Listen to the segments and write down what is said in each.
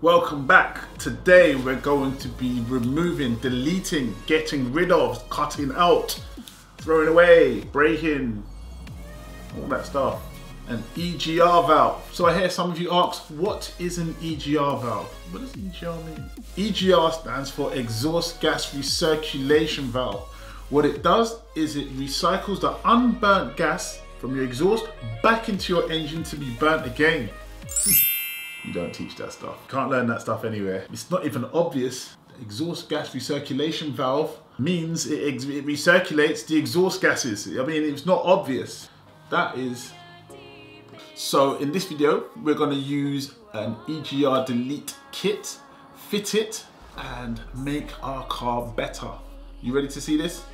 Welcome back. Today we're going to be removing, deleting, getting rid of, cutting out, throwing away, breaking, all that stuff. An EGR valve. So I hear some of you ask, what is an EGR valve? What does EGR mean? EGR stands for exhaust gas recirculation valve. What it does is it recycles the unburnt gas from your exhaust back into your engine to be burnt again. You don't teach that stuff. You can't learn that stuff anywhere. It's not even obvious. The exhaust gas recirculation valve means it recirculates the exhaust gases. I mean, it's not obvious. That is. So in this video, we're gonna use an EGR delete kit, fit it, and make our car better. You ready to see this?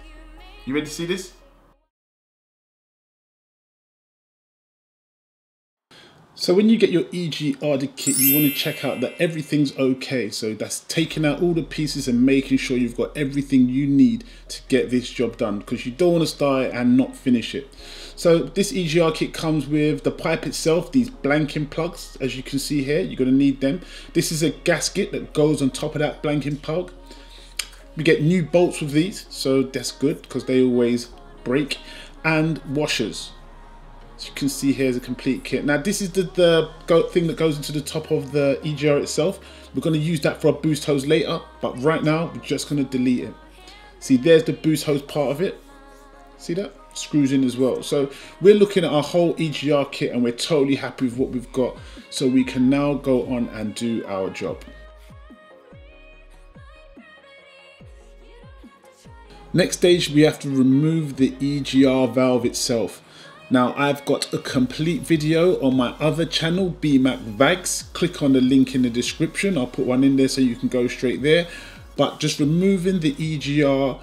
You ready to see this? So when you get your EGR kit, you want to check out that everything's okay. So that's taking out all the pieces and making sure you've got everything you need to get this job done, because you don't want to start it and not finish it. So this EGR kit comes with the pipe itself, these blanking plugs, as you can see here, you're going to need them. This is a gasket that goes on top of that blanking plug. We get new bolts with these, so that's good because they always break, and washers. As you can see, here's a complete kit. Now this is the thing that goes into the top of the EGR itself. We're going to use that for a boost hose later, but right now we're just going to delete it. See, there's the boost hose part of it. See that? Screws in as well. So we're looking at our whole EGR kit and we're totally happy with what we've got. So we can now go on and do our job. Next stage, we have to remove the EGR valve itself. Now I've got a complete video on my other channel, Boydie Mac Vags. Click on the link in the description. I'll put one in there so you can go straight there. But just removing the EGR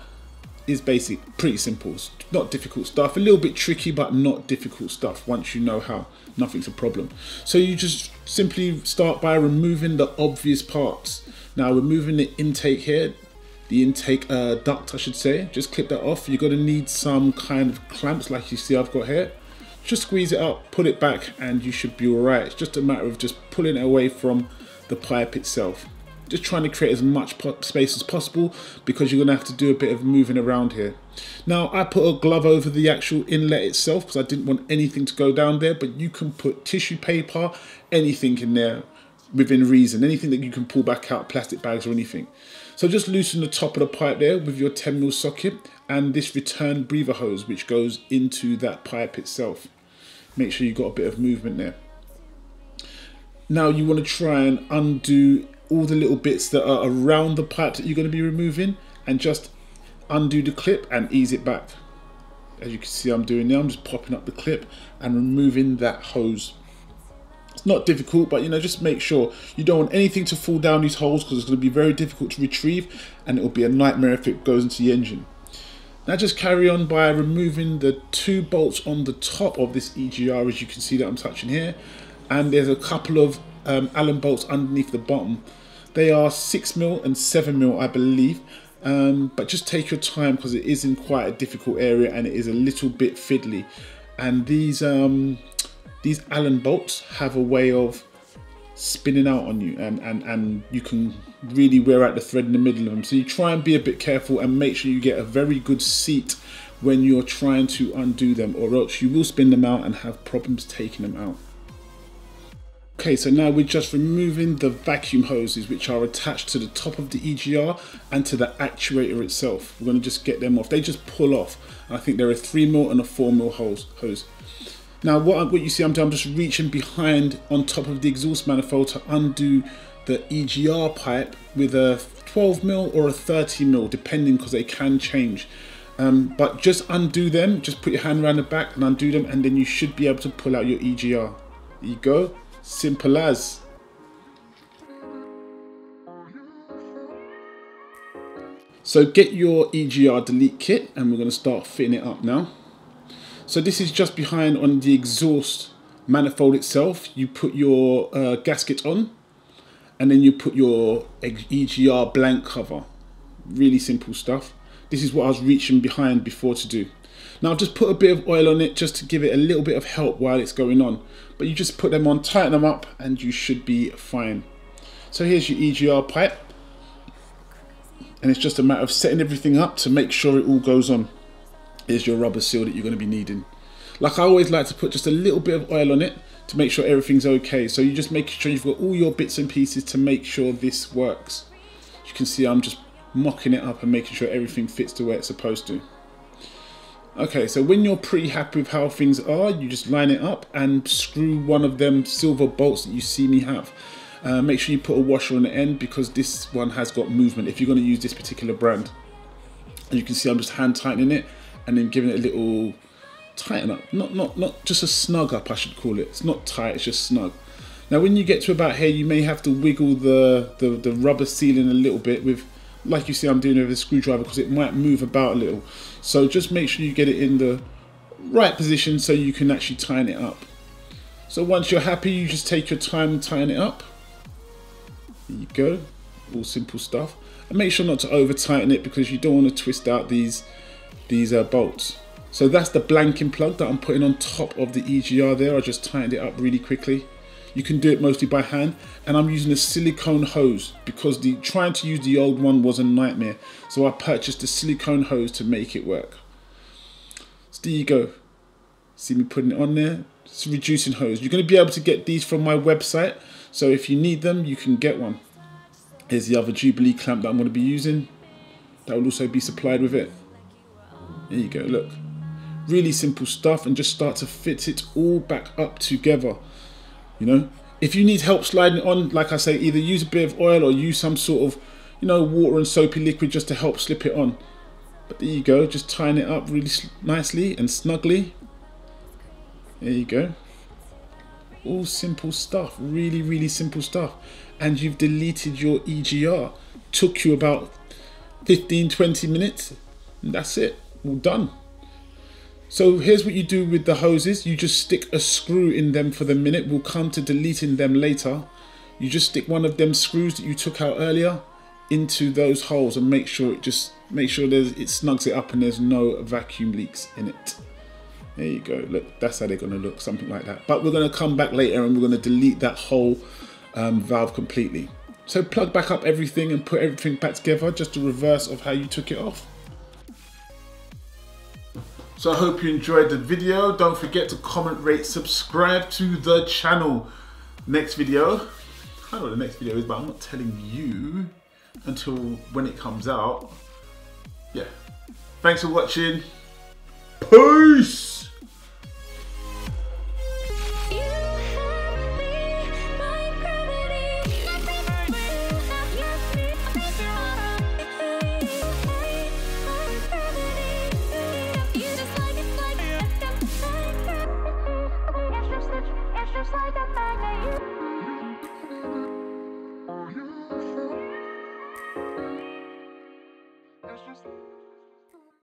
is pretty simple. It's not difficult stuff. A little bit tricky, but not difficult stuff once you know how. Nothing's a problem. So you just simply start by removing the obvious parts. Now removing the intake here, the intake duct I should say, just clip that off. You're going to need some kind of clamps like you see I've got here. Just squeeze it up, pull it back, and you should be alright. It's just a matter of just pulling it away from the pipe itself. Just trying to create as much space as possible because you're going to have to do a bit of moving around here. Now I put a glove over the actual inlet itself because I didn't want anything to go down there, but you can put tissue paper, anything in there within reason, anything that you can pull back out, plastic bags or anything. So just loosen the top of the pipe there with your 10mm socket and this return breather hose which goes into that pipe itself. Make sure you've got a bit of movement there. Now you want to try and undo all the little bits that are around the pipe that you're going to be removing and just undo the clip and ease it back. As you can see I'm doing now, I'm just popping up the clip and removing that hose. It's not difficult, but just make sure you don't want anything to fall down these holes because it's going to be very difficult to retrieve and it will be a nightmare if it goes into the engine. Now just carry on by removing the 2 bolts on the top of this EGR, as you can see that I'm touching here, and there's a couple of Allen bolts underneath the bottom. They are 6mm and 7mm I believe, but just take your time because it is in quite a difficult area and it is a little bit fiddly. And these Allen bolts have a way of spinning out on you and you can really wear out the thread in the middle of them. So you try and be a bit careful and make sure you get a very good seat when you're trying to undo them, or else you will spin them out and have problems taking them out. Okay, so now we're just removing the vacuum hoses which are attached to the top of the EGR and to the actuator itself. We're going to just get them off. They just pull off. I think there are 3mm and a 4mm hose. Now what you see I'm doing, I'm just reaching behind on top of the exhaust manifold to undo the EGR pipe with a 12mm or a 30mm depending, because they can change. But just undo them, just put your hand around the back and undo them, and then you should be able to pull out your EGR. There you go, simple as. So get your EGR delete kit and we're going to start fitting it up now. So this is just behind on the exhaust manifold itself. You put your gasket on and then you put your EGR blank cover. Really simple stuff. This is what I was reaching behind before to do. Now just put a bit of oil on it just to give it a little bit of help while it's going on. But you just put them on, tighten them up, and you should be fine. So here's your EGR pipe, and it's just a matter of setting everything up to make sure it all goes on. Here's your rubber seal that you're going to be needing. Like I always like to put just a little bit of oil on it to make sure everything's okay. So you just make sure you've got all your bits and pieces to make sure this works. As you can see, I'm just mocking it up and making sure everything fits the way it's supposed to. Okay, so when you're pretty happy with how things are, you just line it up and screw one of them silver bolts that you see me have. Make sure you put a washer on the end because this one has got movement if you're going to use this particular brand. And you can see I'm just hand tightening it and then giving it a little tighten up. Not just a snug up, I should call it. It's not tight, it's just snug. Now when you get to about here, you may have to wiggle the rubber sealing a little bit with, like you see I'm doing with a screwdriver, because it might move about a little. So just make sure you get it in the right position so you can actually tighten it up. So once you're happy, you just take your time and tighten it up. There you go, all simple stuff. And make sure not to over tighten it because you don't want to twist out these bolts. So that's the blanking plug that I'm putting on top of the EGR there. I just tightened it up really quickly. You can do it mostly by hand, and I'm using a silicone hose because trying to use the old one was a nightmare. So I purchased a silicone hose to make it work. So there you go. See me putting it on there? It's a reducing hose. You're going to be able to get these from my website. So if you need them, you can get one. Here's the other Jubilee clamp that I'm going to be using. That will also be supplied with it. There you go, look. Really simple stuff, and just start to fit it all back up together. You know, if you need help sliding it on, like I say, either use a bit of oil or use some sort of, you know, water and soapy liquid just to help slip it on. But there you go, just tying it up really nicely and snugly. There you go. All simple stuff, really simple stuff. And you've deleted your EGR. Took you about 15-20 minutes, and that's it, all done. So here's what you do with the hoses. You just stick a screw in them for the minute. We'll come to deleting them later. You just stick one of them screws that you took out earlier into those holes and make sure it snugs it up and there's no vacuum leaks in it. There you go, look, that's how they're gonna look, something like that. But we're gonna come back later and we're gonna delete that whole valve completely. So plug back up everything and put everything back together, just the reverse of how you took it off. So I hope you enjoyed the video. Don't forget to comment, rate, subscribe to the channel. Next video, I don't know what the next video is, but I'm not telling you until when it comes out. Yeah, thanks for watching. Peace!